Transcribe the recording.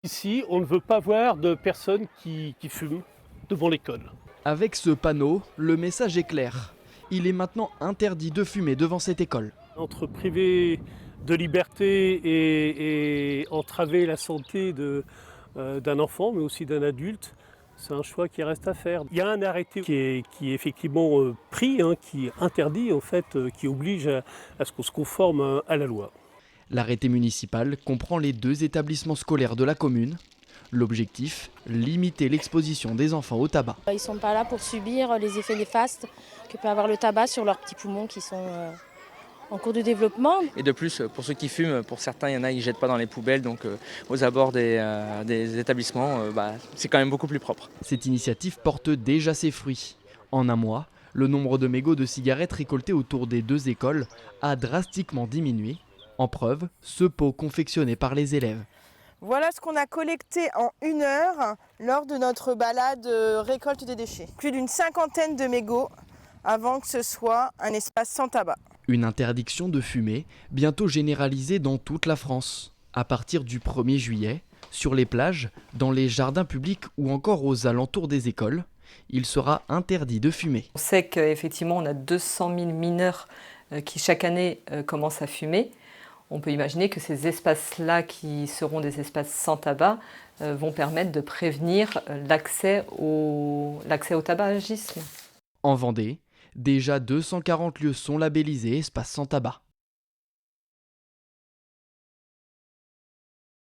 Ici, on ne veut pas voir de personnes qui fument devant l'école. Avec ce panneau, le message est clair. Il est maintenant interdit de fumer devant cette école. Entre priver de liberté et entraver la santé d'un enfant, mais aussi d'un adulte, c'est un choix qui reste à faire. Il y a un arrêté qui est effectivement pris, qui interdit, en fait, qui oblige à ce qu'on se conforme à la loi. L'arrêté municipal comprend les 2 établissements scolaires de la commune. L'objectif, limiter l'exposition des enfants au tabac. Ils ne sont pas là pour subir les effets néfastes que peut avoir le tabac sur leurs petits poumons qui sont en cours de développement. Et de plus, pour ceux qui fument, pour certains, il y en a qui ne jettent pas dans les poubelles, donc aux abords des établissements, c'est quand même beaucoup plus propre. Cette initiative porte déjà ses fruits. En un mois, le nombre de mégots de cigarettes récoltés autour des 2 écoles a drastiquement diminué. En preuve, ce pot confectionné par les élèves. Voilà ce qu'on a collecté en 1 heure lors de notre balade récolte des déchets. Plus d'une 50aine de mégots avant que ce soit un espace sans tabac. Une interdiction de fumer, bientôt généralisée dans toute la France. À partir du 1er juillet, sur les plages, dans les jardins publics ou encore aux alentours des écoles, il sera interdit de fumer. On sait qu'effectivement, on a 200 000 mineurs qui chaque année commencent à fumer. On peut imaginer que ces espaces-là, qui seront des espaces sans tabac, vont permettre de prévenir l'accès au tabagisme. En Vendée, déjà 240 lieux sont labellisés espaces sans tabac.